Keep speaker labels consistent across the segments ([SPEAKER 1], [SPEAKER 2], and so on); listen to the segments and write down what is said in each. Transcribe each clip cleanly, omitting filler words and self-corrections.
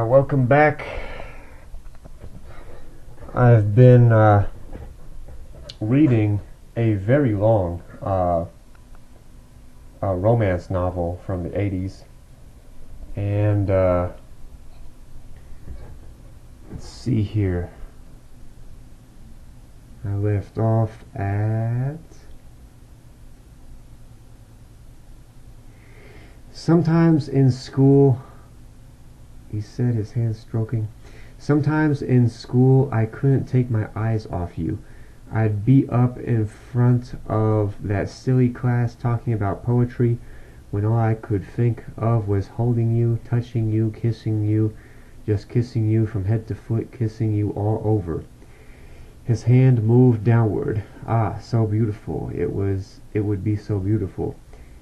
[SPEAKER 1] Welcome back. I've been reading a very long romance novel from the 80s, and let's see here. I left off at sometimes in school. He said, his hand stroking. Sometimes in school I couldn't take my eyes off you. I'd be up in front of that silly class talking about poetry when all I could think of was holding you, touching you, kissing you, just kissing you from head to foot, kissing you all over. His hand moved downward. Ah, so beautiful. It would be so beautiful.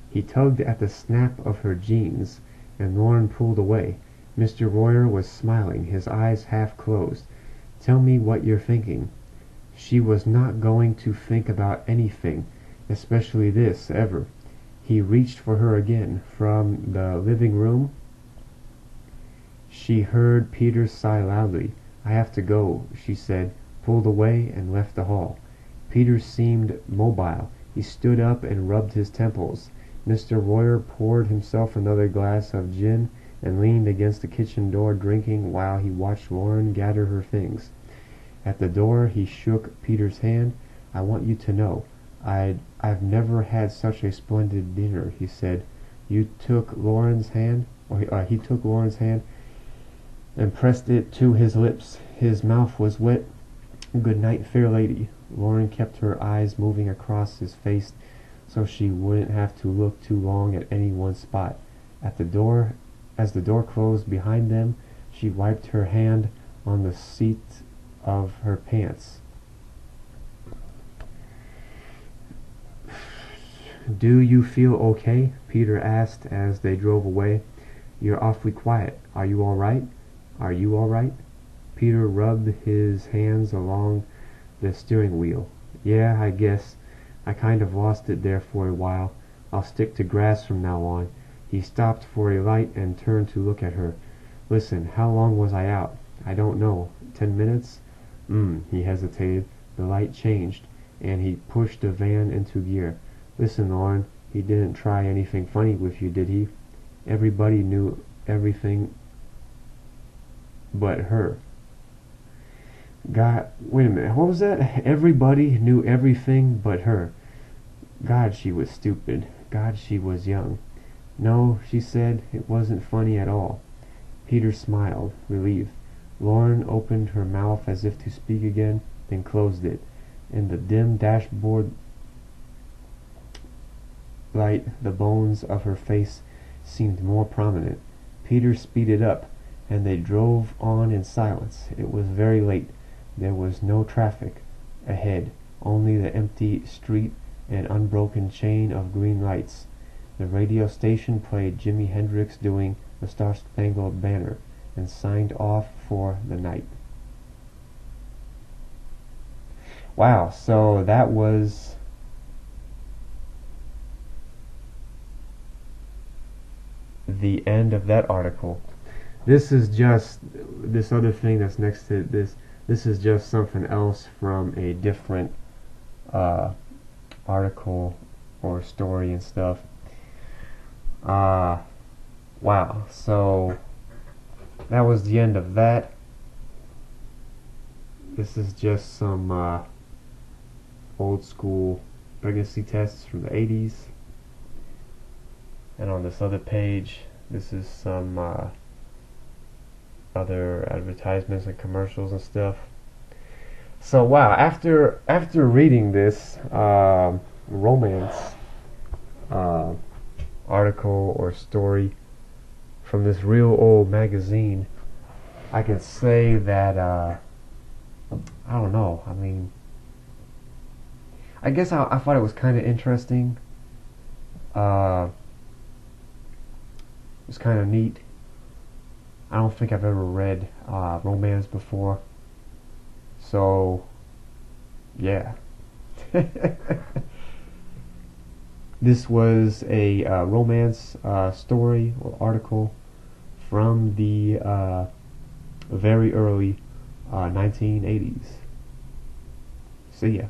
[SPEAKER 1] He tugged at the snap of her jeans, and Lauren pulled away. Mr. Royer was smiling, his eyes half closed. "Tell me what you're thinking." She was not going to think about anything, especially this, ever. He reached for her again. From the living room, she heard Peter sigh loudly. "I have to go," she said, pulled away, and left the hall. Peter seemed mobile. He stood up and rubbed his temples. Mr. Royer poured himself another glass of gin and leaned against the kitchen door drinking while he watched Lauren gather her things. At the door he shook Peter's hand. "I want you to know, I've never had such a splendid dinner," he said. He took Lauren's hand and pressed it to his lips. His mouth was wet. "Good night, fair lady." Lauren kept her eyes moving across his face so she wouldn't have to look too long at any one spot. As the door closed behind them, she wiped her hand on the seat of her pants. "Do you feel okay?" Peter asked as they drove away. "You're awfully quiet. Are you all right? Are you all right?" Peter rubbed his hands along the steering wheel. "Yeah, I guess. I kind of lost it there for a while. I'll stick to grass from now on." He stopped for a light and turned to look at her. "Listen, how long was I out?" "I don't know. 10 minutes?" He hesitated. The light changed, and he pushed the van into gear. "Listen, Lauren, he didn't try anything funny with you, did he?" Everybody knew everything but her. God, wait a minute, what was that? Everybody knew everything but her. God, she was stupid. God, she was young. "No," she said, "it wasn't funny at all." Peter smiled, relieved. Lauren opened her mouth as if to speak again, then closed it. In the dim dashboard light, the bones of her face seemed more prominent. Peter speeded up, and they drove on in silence. It was very late. There was no traffic ahead, only the empty street and unbroken chain of green lights. The radio station played Jimi Hendrix doing the Star-Spangled Banner and signed off for the night. Wow, so that was the end of that article. This is just this other thing that's next to this. This is just something else from a different article or story and stuff. Wow, so that was the end of that. This is just some old school pregnancy tests from the 80s. And on this other page, this is some other advertisements and commercials and stuff. So wow, after reading this romance article or story from this real old magazine, I can say that I don't know. I mean, I guess I thought it was kind of interesting. It was kind of neat. I don't think I've ever read romance before, so yeah. This was a romance story or article from the very early 1980s. See ya.